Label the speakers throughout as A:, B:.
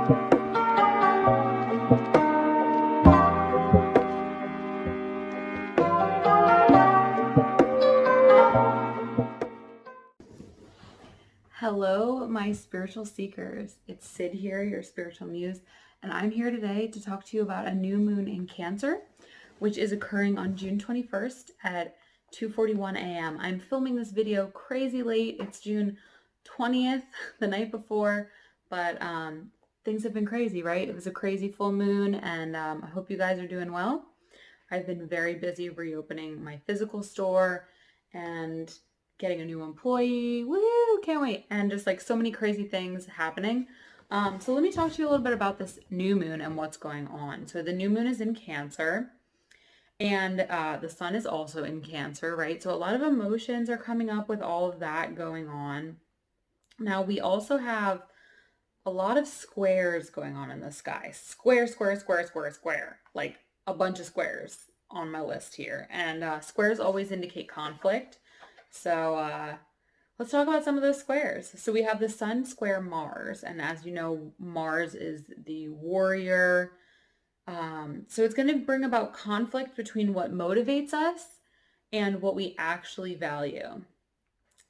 A: Hello, my spiritual seekers. It's Sid here, your spiritual muse, and I'm here today to talk to you about a new moon in Cancer, which is occurring on June 21st at 2:41 a.m. I'm filming this video crazy late. It's June 20th, the night before, but things have been crazy, right? It was a crazy full moon, and I hope you guys are doing well. I've been very busy reopening my physical store and getting a new employee. Woo, can't wait. And just like so many crazy things happening. So let me talk to you a little bit about this new moon and what's going on. So the new moon is in Cancer, and the sun is also in Cancer, right? So a lot of emotions are coming up with all of that going on. Now we also have a lot of squares going on in the sky. Square, square, square, square, square. Like a bunch of squares on my list here. And squares always indicate conflict. So let's talk about some of those squares. So we have the sun square Mars. And as you know, Mars is the warrior. So it's going to bring about conflict between what motivates us and what we actually value.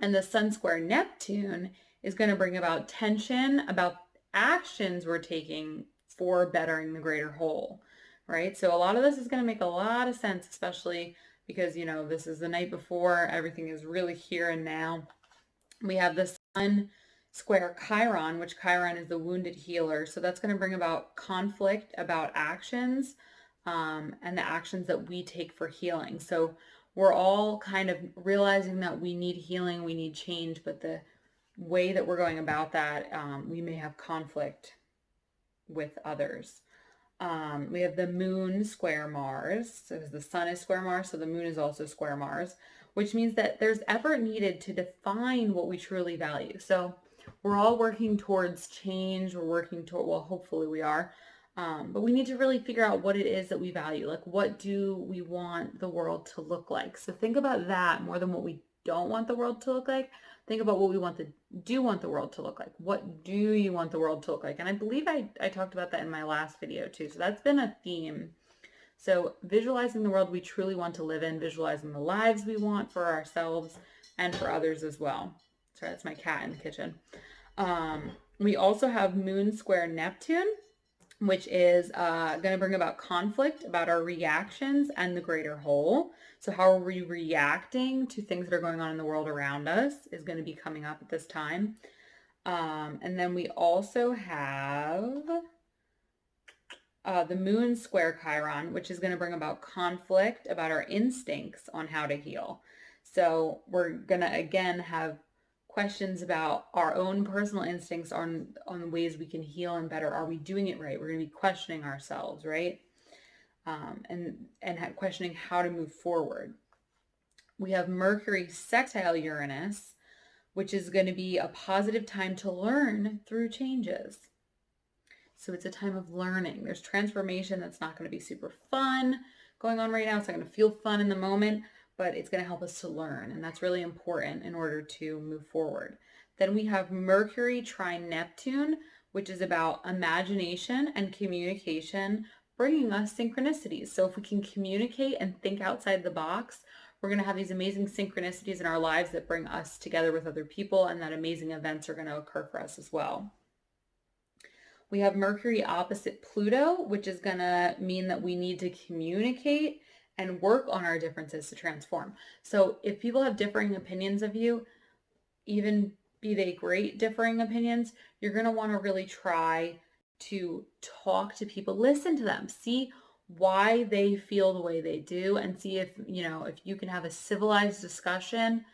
A: And the sun square Neptune is going to bring about tension about actions we're taking for bettering the greater whole, right? So a lot of this is going to make a lot of sense, especially because, you know, this is the night before, everything is really here and now. We have the sun square Chiron, which Chiron is the wounded healer. So that's going to bring about conflict about actions and the actions that we take for healing. So we're all kind of realizing that we need healing, we need change, but the way that we're going about that, we may have conflict with others. We have the moon square Mars. So the sun is square Mars, so the moon is also square Mars, which means that there's effort needed to define what we truly value. So we're all working towards change. We're working toward, well, hopefully we are. But we need to really figure out what it is that we value. Like, what do we want the world to look like? So think about that more than what we don't want the world to look like. Think about what we do want the world to look like. What do you want the world to look like? And I believe I talked about that in my last video too. So that's been a theme. So visualizing the world we truly want to live in, visualizing the lives we want for ourselves and for others as well. Sorry, that's my cat in the kitchen. We also have moon square Neptune, which is going to bring about conflict about our reactions and the greater whole. So how are we reacting to things that are going on in the world around us is going to be coming up at this time. And then we also have the moon square Chiron, which is going to bring about conflict about our instincts on how to heal. So we're going to, again, have questions about our own personal instincts on ways we can heal and better. Are we doing it right? We're going to be questioning ourselves, right? And questioning how to move forward. We have Mercury Sextile Uranus, which is going to be a positive time to learn through changes. So it's a time of learning. There's transformation that's not going to be super fun going on right now. It's not going to feel fun in the moment, but it's going to help us to learn. And that's really important in order to move forward. Then we have Mercury Trine Neptune, which is about imagination and communication, bringing us synchronicities. So if we can communicate and think outside the box, we're going to have these amazing synchronicities in our lives that bring us together with other people, and that amazing events are going to occur for us as well. We have Mercury opposite Pluto, which is going to mean that we need to communicate and work on our differences to transform. So if people have differing opinions of you, even be they great differing opinions, you're going to want to really try to talk to people, listen to them, see why they feel the way they do, and see if you can have a civilized discussion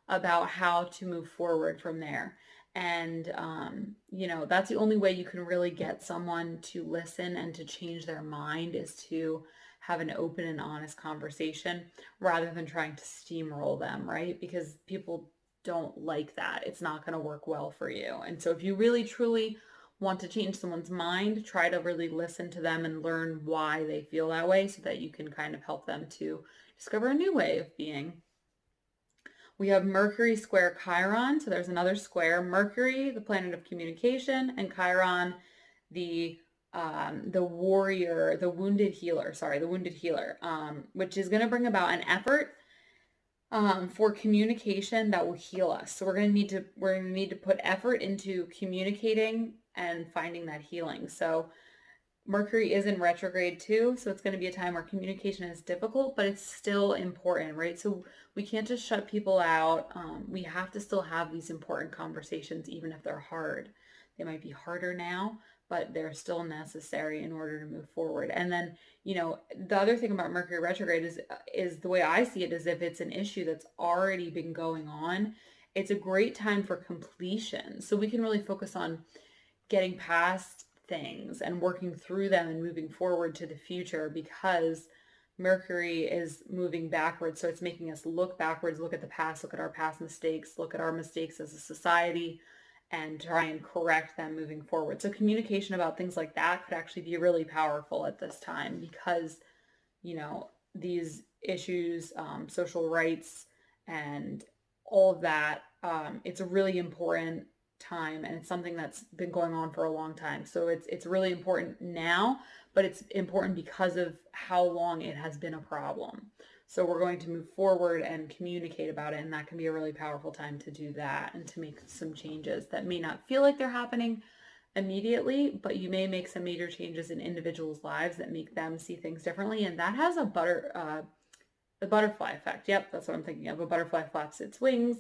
A: about how to move forward from there. And that's the only way you can really get someone to listen and to change their mind, is to have an open and honest conversation rather than trying to steamroll them, right? Because people don't like that. It's not going to work well for you. And so if you really truly want to change someone's mind, try to really listen to them and learn why they feel that way, so that you can kind of help them to discover a new way of being. We have Mercury square Chiron. So there's another square. Mercury, the planet of communication, and Chiron, the warrior, the wounded healer, which is going to bring about an effort for communication that will heal us. So we're going to need to put effort into communicating and finding that healing. So Mercury is in retrograde too, so it's going to be a time where communication is difficult, but it's still important, right? So we can't just shut people out. We have to still have these important conversations, even if they're hard. They might be harder now, but they're still necessary in order to move forward. And then, the other thing about Mercury retrograde is the way I see it is if it's an issue that's already been going on, it's a great time for completion. So we can really focus on getting past things and working through them and moving forward to the future, because Mercury is moving backwards. So it's making us look backwards, look at the past, look at our past mistakes, look at our mistakes as a society, and try and correct them moving forward. So communication about things like that could actually be really powerful at this time, because, these issues, social rights and all of that, it's a really important time, and it's something that's been going on for a long time. So it's really important now, but it's important because of how long it has been a problem. So we're going to move forward and communicate about it, and that can be a really powerful time to do that and to make some changes that may not feel like they're happening immediately, but you may make some major changes in individuals' lives that make them see things differently, and that has a butterfly effect. Yep, that's what I'm thinking of. A butterfly flaps its wings,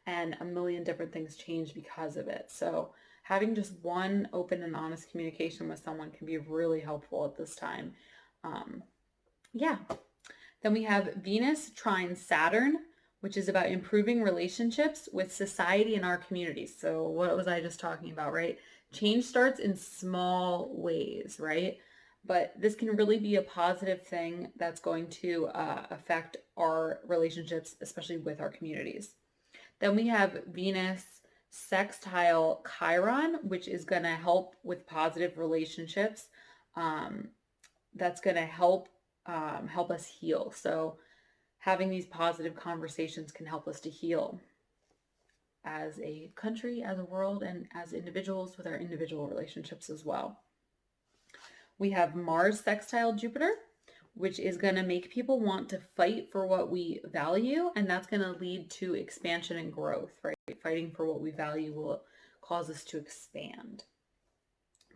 A: and a million different things change because of it. So having just one open and honest communication with someone can be really helpful at this time. Yeah. Then we have Venus trine Saturn, which is about improving relationships with society and our communities. So what was I just talking about, right? Change starts in small ways, right? But this can really be a positive thing that's going to affect our relationships, especially with our communities. Then we have Venus sextile Chiron, which is going to help with positive relationships. That's going to help us heal. So having these positive conversations can help us to heal as a country, as a world, and as individuals with our individual relationships as well. We have Mars sextile Jupiter, which is going to make people want to fight for what we value, and that's going to lead to expansion and growth, right? Fighting for what we value will cause us to expand.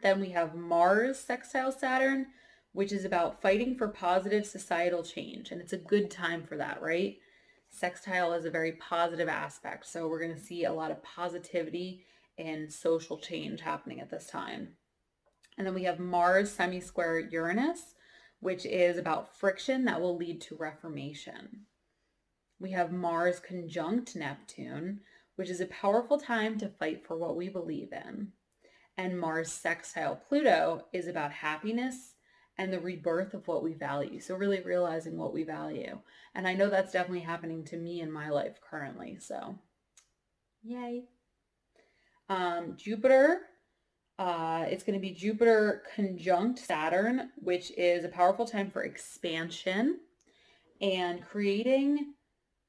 A: Then we have Mars sextile Saturn, which is about fighting for positive societal change, and it's a good time for that, right? Sextile is a very positive aspect, so we're going to see a lot of positivity and social change happening at this time. And then we have Mars semi-square Uranus, which is about friction that will lead to reformation. We have Mars conjunct Neptune, which is a powerful time to fight for what we believe in. And Mars sextile Pluto is about happiness and the rebirth of what we value. So really realizing what we value. And I know that's definitely happening to me in my life currently. So yay. Jupiter, it's going to be Jupiter conjunct Saturn, which is a powerful time for expansion and creating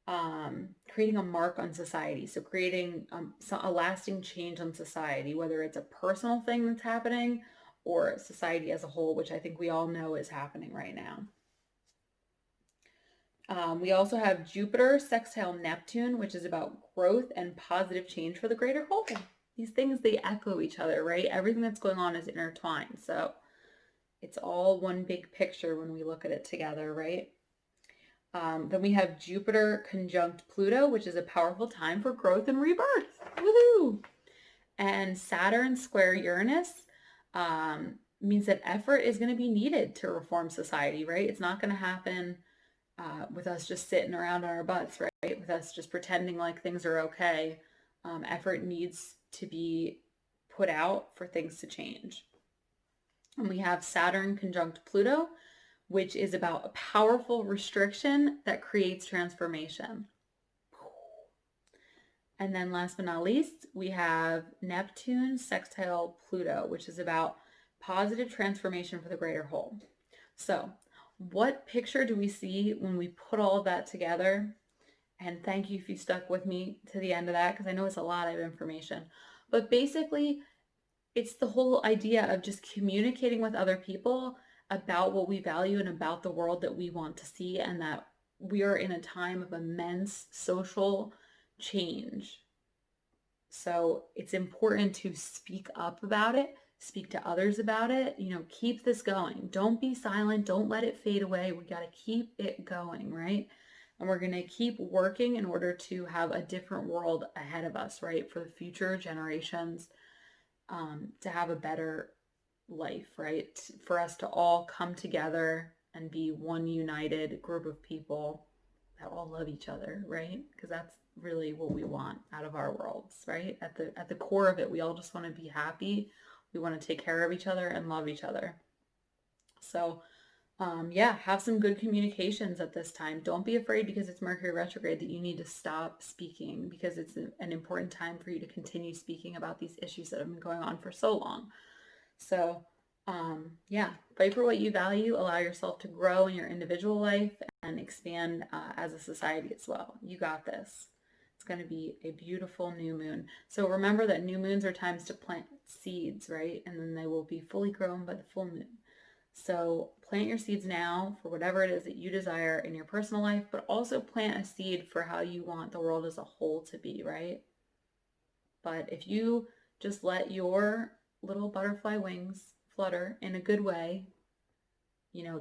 A: a mark on society. So creating a lasting change on society, whether it's a personal thing that's happening or society as a whole, which I think we all know is happening right now. We also have Jupiter sextile Neptune, which is about growth and positive change for the greater whole. These things, they echo each other, right? Everything that's going on is intertwined. So it's all one big picture when we look at it together, right? Then we have Jupiter conjunct Pluto, which is a powerful time for growth and rebirth. Woohoo! And Saturn square Uranus means that effort is going to be needed to reform society, right? It's not going to happen with us just sitting around on our butts, right? With us just pretending like things are okay. Effort needs to be put out for things to change. And we have Saturn conjunct Pluto, which is about a powerful restriction that creates transformation. And then last but not least, we have Neptune sextile Pluto, which is about positive transformation for the greater whole. So what picture do we see when we put all of that together? And thank you if you stuck with me to the end of that, because I know it's a lot of information. But basically, it's the whole idea of just communicating with other people about what we value and about the world that we want to see, and that we are in a time of immense social change. So it's important to speak up about it, speak to others about it, keep this going. Don't be silent. Don't let it fade away. We got to keep it going, right? And we're going to keep working in order to have a different world ahead of us, right? For the future generations, to have a better life, right? For us to all come together and be one united group of people that all love each other, right? Because that's really what we want out of our worlds, right? At the core of it, we all just want to be happy. We want to take care of each other and love each other. So, yeah, have some good communications at this time. Don't be afraid because it's Mercury retrograde that you need to stop speaking, because it's an important time for you to continue speaking about these issues that have been going on for so long. So, yeah, fight for what you value, allow yourself to grow in your individual life and expand as a society as well. You got this. It's going to be a beautiful new moon. So remember that new moons are times to plant seeds, right? And then they will be fully grown by the full moon. So plant your seeds now for whatever it is that you desire in your personal life, but also plant a seed for how you want the world as a whole to be, right? But if you just let your little butterfly wings flutter in a good way,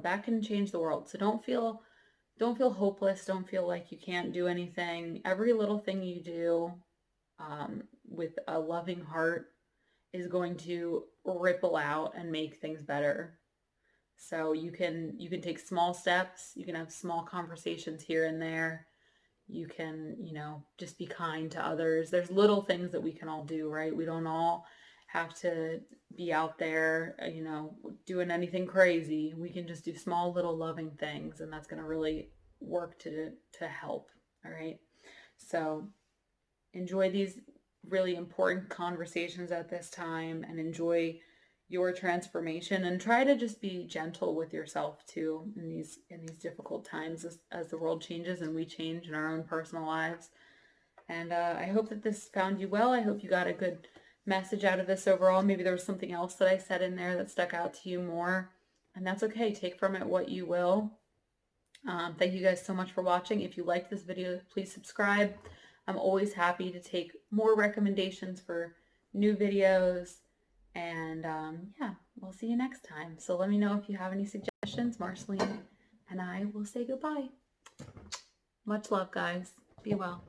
A: that can change the world. So don't feel hopeless. Don't feel like you can't do anything. Every little thing you do with a loving heart is going to ripple out and make things better. So you can take small steps. You can have small conversations here and there. You can, just be kind to others. There's little things that we can all do, right? We don't all have to be out there, doing anything crazy. We can just do small little loving things, and that's going to really work to help. All right. So enjoy these really important conversations at this time, and enjoy your transformation, and try to just be gentle with yourself too in these difficult times as the world changes and we change in our own personal lives. And I hope that this found you well. I hope you got a good message out of this overall. Maybe there was something else that I said in there that stuck out to you more, and that's okay. Take from it what you will. Thank you guys so much for watching. If you liked this video, please subscribe. I'm always happy to take more recommendations for new videos. And yeah, we'll see you next time. So let me know if you have any suggestions. Marceline and I will say goodbye. Much love, guys. Be well.